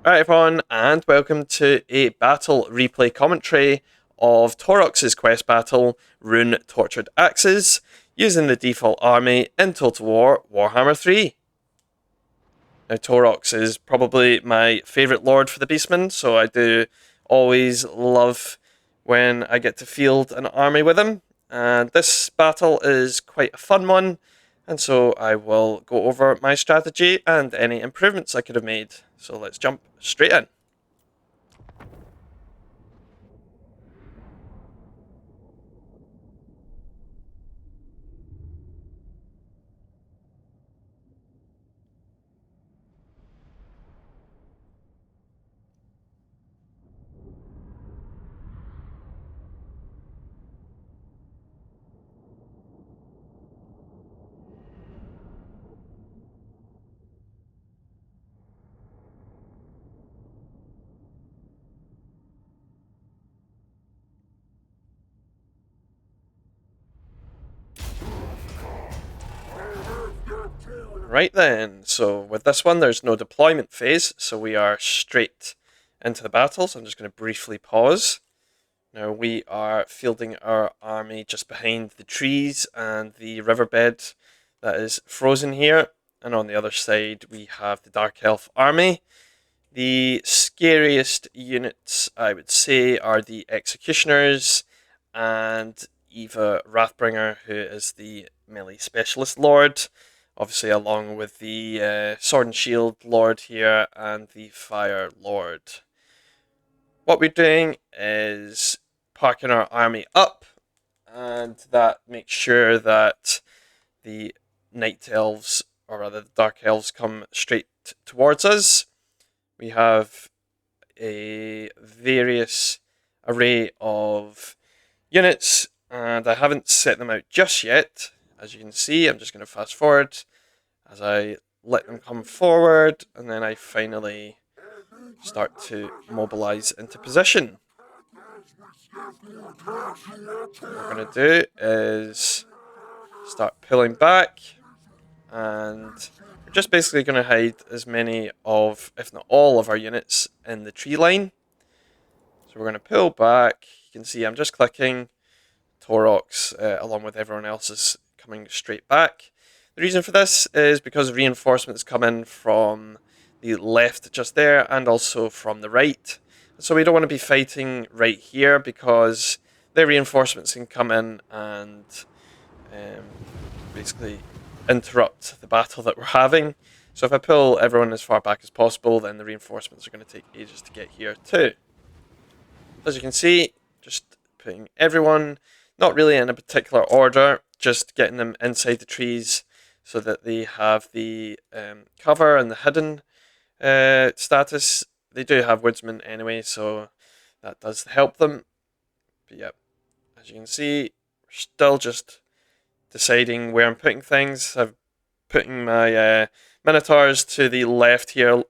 Alright everyone, and welcome to a battle replay commentary of Taurox's quest battle, Rune-Tortured Axes, using the default army in Total War Warhammer 3. Now Taurox is probably my favourite lord for the Beastmen, so I do always love when I get to field an army with him, and this battle is quite a fun one, and so I will go over my strategy and any improvements I could have made. So let's jump straight in. Right then, so with this one there's no deployment phase, so we are straight into the battle, so I'm just going to briefly pause. Now we are fielding our army just behind the trees and the riverbed that is frozen here, and on the other side we have the Dark Elf army. The scariest units, I would say, are the Executioners and Eva Wrathbringer, who is the melee specialist lord. Obviously, along with the Sword and Shield Lord here and the Fire Lord. What we're doing is parking our army up, and that makes sure that the Night Elves, or rather the Dark Elves, come straight towards us. We have a various array of units, and I haven't set them out just yet. As you can see, I'm just going to fast forward as I let them come forward, and then I finally start to mobilize into position. What we're going to do is start pulling back, and we're just basically going to hide as many of, if not all of our units in the tree line. So we're going to pull back. You can see I'm just clicking. Taurox, along with everyone else, is coming straight back. The reason for this is because reinforcements come in from the left just there and also from the right. So we don't want to be fighting right here because the reinforcements can come in and basically interrupt the battle that we're having. So if I pull everyone as far back as possible, then the reinforcements are going to take ages to get here too. As you can see, just putting everyone, not really in a particular order, just getting them inside the trees so that they have the cover and the hidden status. They do have woodsmen anyway, so that does help them. But yeah, as you can see, we're still just deciding where I'm putting things. I'm putting my Minotaurs to the left here,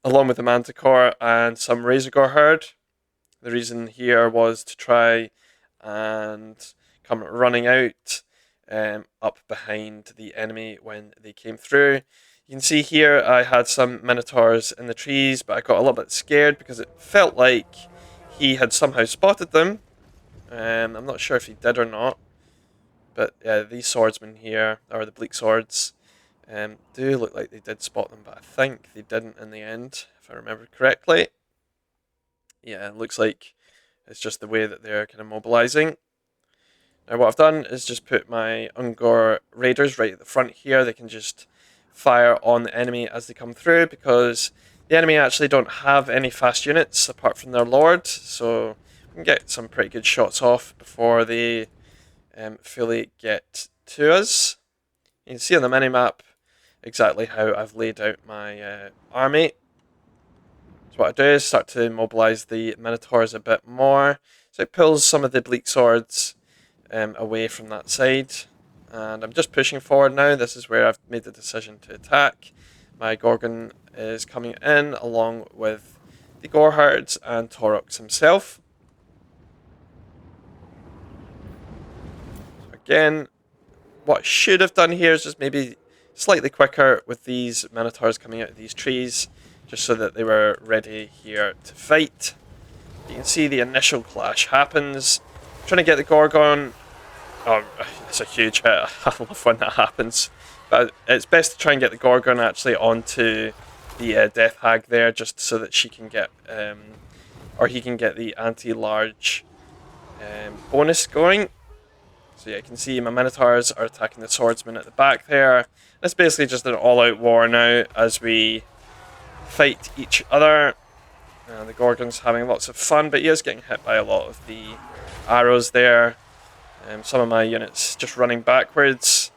along with the Manticore and some Razorgore herd. The reason here was to try and come running out up behind the enemy when they came through. You can see here I had some Minotaurs in the trees, but I got a little bit scared because it felt like he had somehow spotted them. I'm not sure if he did or not, but these swordsmen here, or the bleak swords, do look like they did spot them, but I think they didn't in the end, if I remember correctly. Yeah, it looks like it's just the way that they're kind of mobilizing. Now what I've done is just put my Ungor Raiders right at the front here. They can just fire on the enemy as they come through, because the enemy actually don't have any fast units apart from their lord, so we can get some pretty good shots off before they fully get to us. You can see on the minimap exactly how I've laid out my army. So what I do is start to mobilize the Minotaurs a bit more. So it pulls some of the bleak swords away from that side. And I'm just pushing forward now. This is where I've made the decision to attack. My Gorgon is coming in along with the Gore Herds and Taurox himself. So again, what I should have done here is just maybe slightly quicker with these Minotaurs coming out of these trees. just so that they were ready here to fight. You can see the initial clash happens. Trying to get the Gorgon. Oh, it's a huge hit. I love when that happens. But it's best to try and get the Gorgon actually onto the Death Hag there, just so that she can get, or he can get the anti-large bonus going. So yeah, you can see my Minotaurs are attacking the Swordsman at the back there. It's basically just an all-out war now as we fight each other. The Gorgon's having lots of fun, but he is getting hit by a lot of the arrows there. Some of my units just running backwards.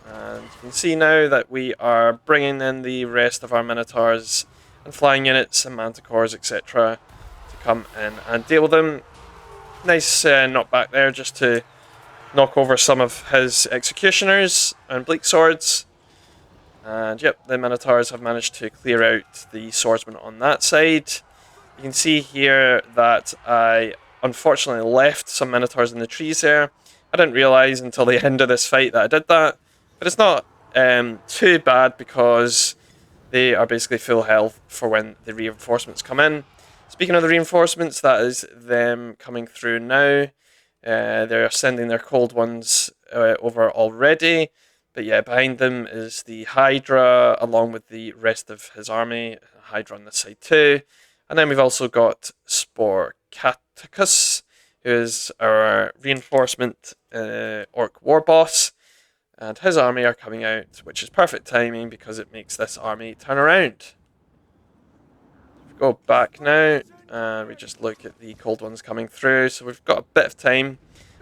And you can see now that we are bringing in the rest of our Minotaurs and flying units and Manticores, etc. to come in and deal with them. Nice knockback there just to knock over some of his Executioners and Bleak Swords. And yep, the Minotaurs have managed to clear out the Swordsman on that side. You can see here that I unfortunately left some Minotaurs in the trees there. I didn't realise until the end of this fight that I did that. But it's not too bad because they are basically full health for when the reinforcements come in. Speaking of the reinforcements, that is them coming through now. They're sending their cold ones over already. But yeah, behind them is the Hydra along with the rest of his army. Hydra on this side too. And then we've also got Sporcaticus, who is our reinforcement orc war boss. And his army are coming out, which is perfect timing because it makes this army turn around. We go back now, and we just look at the cold ones coming through. So we've got a bit of time.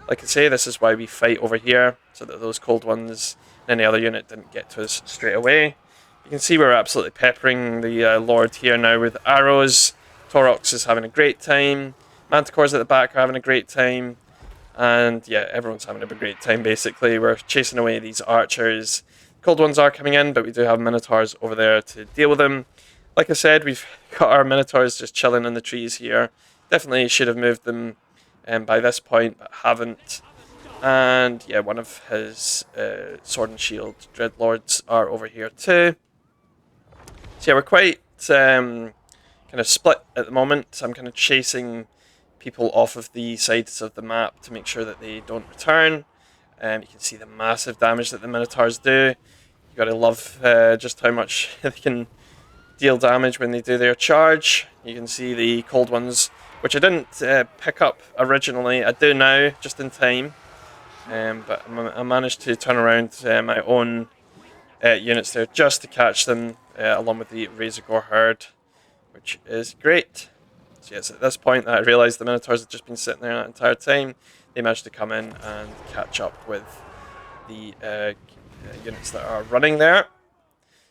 Like I say, this is why we fight over here, so that those cold ones and any other unit didn't get to us straight away. You can see we're absolutely peppering the Lord here now with arrows. Taurox is having a great time. Manticores at the back are having a great time. And yeah, everyone's having a great time basically. We're chasing away these archers. Cold ones are coming in, but we do have Minotaurs over there to deal with them. Like I said, we've got our Minotaurs just chilling in the trees here. Definitely should have moved them by this point, but haven't. And yeah, one of his Sword and Shield Dreadlords are over here too. So yeah, we're quite kind of split at the moment. I'm kind of chasing people off of the sides of the map to make sure that they don't return. You can see the massive damage that the Minotaurs do. You gotta love just how much they can deal damage when they do their charge. You can see the cold ones, which I didn't pick up originally. I do now, just in time. But I managed to turn around my own units there just to catch them, along with the Razorgore herd, which is great. So yes, at this point I realised the Minotaurs had just been sitting there that entire time. They managed to come in and catch up with the units that are running there.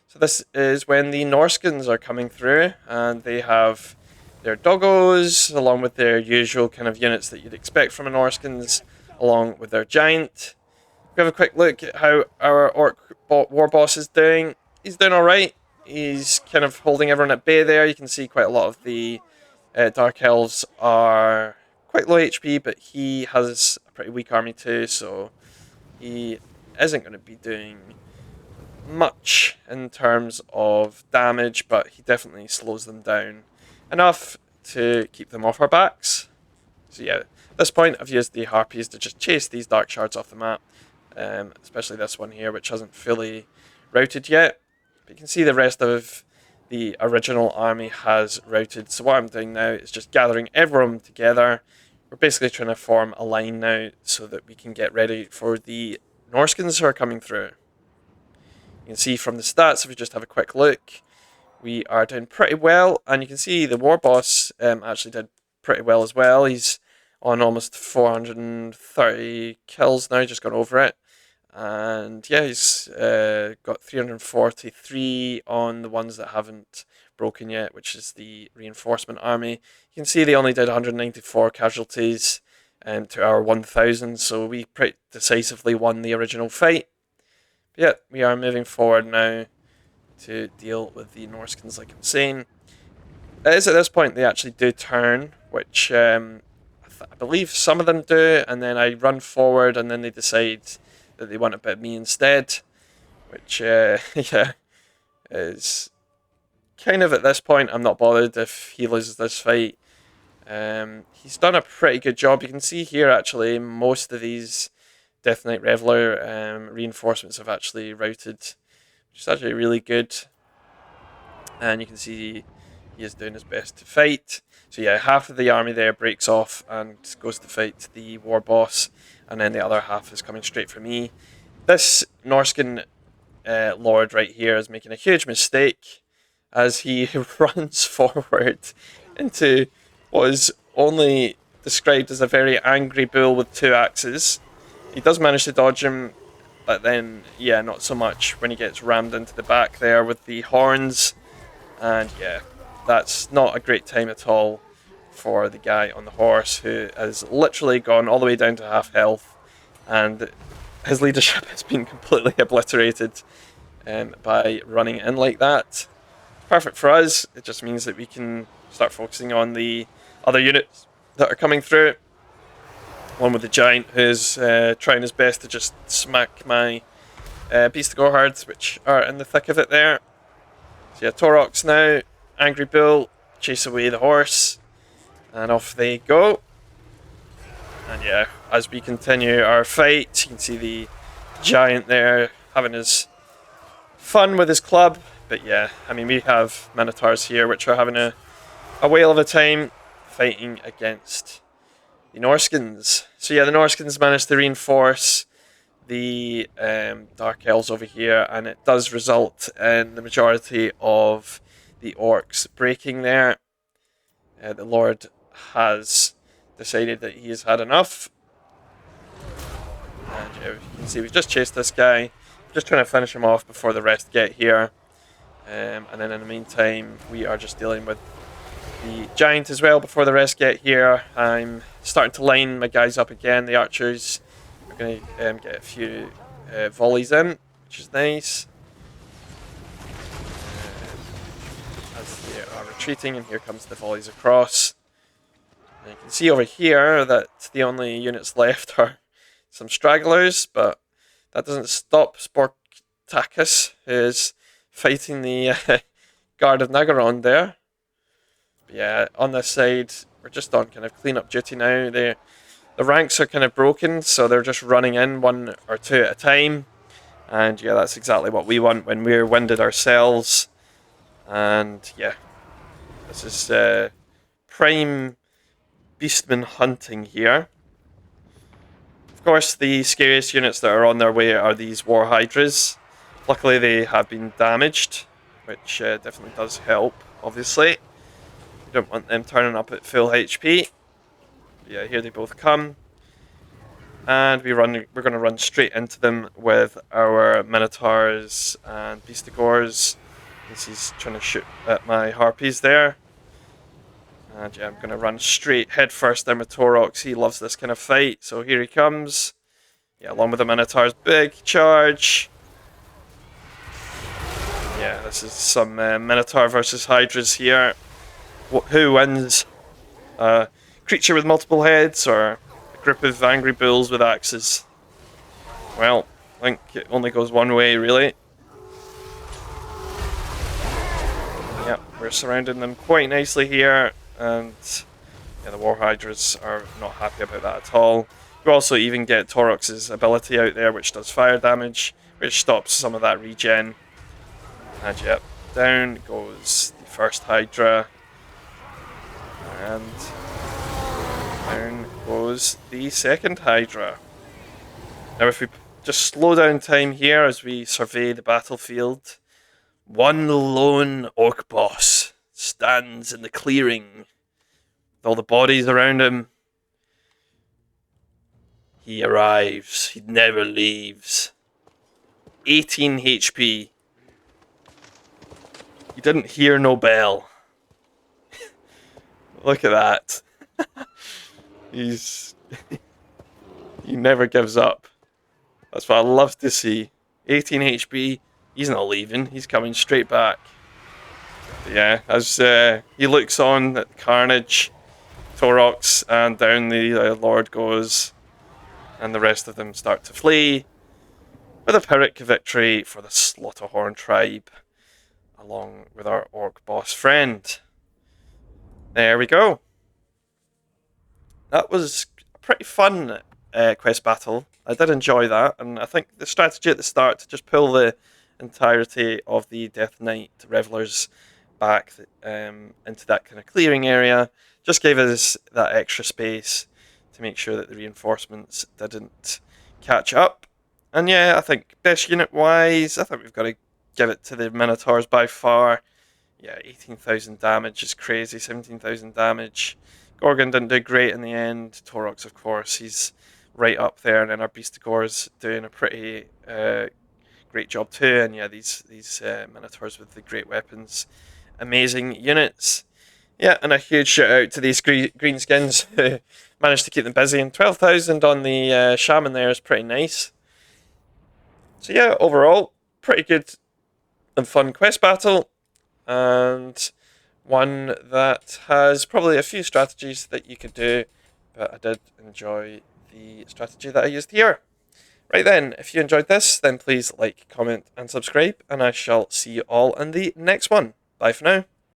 So this is when the Norskins are coming through, and they have their doggos along with their usual kind of units that you'd expect from a Norskins, along with their giant. We have a quick look at how our orc war boss is doing. He's doing alright. He's kind of holding everyone at bay there. You can see quite a lot of the Dark Elves are quite low HP, but he has a pretty weak army too, so he isn't going to be doing much in terms of damage, but he definitely slows them down enough to keep them off our backs. So yeah, at this point I've used the Harpies to just chase these Dark Shards off the map, especially this one here, which hasn't fully routed yet. But you can see the rest of the original army has routed. So what I'm doing now is just gathering everyone together. We're basically trying to form a line now so that we can get ready for the Norskins who are coming through. You can see from the stats, if we just have a quick look, we are doing pretty well. And you can see the war boss actually did pretty well as well. He's on almost 430 kills now, just gone over it. And yeah, he's got 343 on the ones that haven't broken yet, which is the reinforcement army. You can see they only did 194 casualties to our 1,000, so we pretty decisively won the original fight. But yeah, we are moving forward now to deal with the Norskins, like I'm saying. It is at this point they actually do turn, which I believe some of them do, and then I run forward and then they decide that they want a bit of me instead, which yeah, is kind of at this point, I'm not bothered if he loses this fight. He's done a pretty good job. You can see here, actually, most of these Death Knight Reveler reinforcements have actually routed, which is actually really good. And you can see he is doing his best to fight. So yeah, half of the army there breaks off and goes to fight the war boss, and then the other half is coming straight for me. This Norscan lord right here is making a huge mistake as he runs forward into what is only described as a very angry bull with 2 axes. He does manage to dodge him, but then, yeah, not so much when he gets rammed into the back there with the horns. And yeah, that's not a great time at all for the guy on the horse, who has literally gone all the way down to half health, and his leadership has been completely obliterated by running in like that. Perfect for us. It just means that we can start focusing on the other units that are coming through. One with the giant, who's trying his best to just smack my Beast of Gorhards, which are in the thick of it there. So yeah, Taurox now, Angry Bull, chase away the horse, and off they go. And yeah, as we continue our fight, you can see the giant there having his fun with his club. But yeah, I mean, we have Minotaurs here which are having a whale of a time fighting against the Norskins. So yeah, the Norskins managed to reinforce the Dark Elves over here, and it does result in the majority of the orcs breaking there. The Lord has decided that he has had enough. And yeah, you can see we've just chased this guy, just trying to finish him off before the rest get here. And then in the meantime, we are just dealing with the giant as well before the rest get here. I'm starting to line my guys up again. The archers are going to get a few volleys in, which is nice. As they are retreating, and here comes the volleys across. And you can see over here that the only units left are some stragglers, but that doesn't stop Sportacus, who is fighting the Guard of Nagaron there. But yeah, on this side, we're just on kind of clean-up duty now. The ranks are kind of broken, so they're just running in 1 or 2 at a time. And yeah, that's exactly what we want when we're winded ourselves. And yeah, this is prime beastman hunting here. Of course, the scariest units that are on their way are these war hydras. Luckily, they have been damaged, which definitely does help, obviously. You don't want them turning up at full HP. Yeah, here they both come. And we're going to run straight into them with our Minotaurs and Beastigors. He's trying to shoot at my Harpies there. And yeah, I'm going to run straight head first down with Taurox. He loves this kind of fight, so here he comes. Yeah, along with the Minotaurs, big charge. Yeah, this is some Minotaur versus Hydras here. Who wins? Creature with multiple heads, or a group of angry bulls with axes? Well, I think it only goes one way, really. Yeah, we're surrounding them quite nicely here, and yeah, the War Hydras are not happy about that at all. You also even get Taurox's ability out there, which does fire damage, which stops some of that regen. And yep, down goes the first Hydra, and down goes the second Hydra. Now if we just slow down time here as we survey the battlefield, one lone orc boss stands in the clearing with all the bodies around him. He arrives, he never leaves. 18 HP. He didn't hear no bell. Look at that. He never gives up. That's what I love to see. 18 HP. He's not leaving. He's coming straight back. But yeah, as he looks on at the carnage, Taurox, and down the Lord goes, and the rest of them start to flee, with a Pyrrhic victory for the Slaughterhorn tribe. along with our orc boss friend. There we go. That was a pretty fun quest battle. I did enjoy that, and I think the strategy at the start to just pull the entirety of the Death Knight Revelers back into that kind of clearing area just gave us that extra space to make sure that the reinforcements didn't catch up. And yeah, I think best unit wise, I think we've got to give it to the Minotaurs by far. Yeah, 18,000 damage is crazy, 17,000 damage. Gorgon didn't do great in the end. Taurox, of course, he's right up there, and then our Beastigor's doing a pretty great job too. And yeah, these Minotaurs with the great weapons, amazing units. Yeah, and a huge shout out to these greenskins who managed to keep them busy. And 12,000 on the shaman there is pretty nice. So yeah, overall, pretty good and fun quest battle, and one that has probably a few strategies that you could do, but I did enjoy the strategy that I used here. Right then, if you enjoyed this, then please like, comment, and subscribe, and I shall see you all in the next one. Bye for now.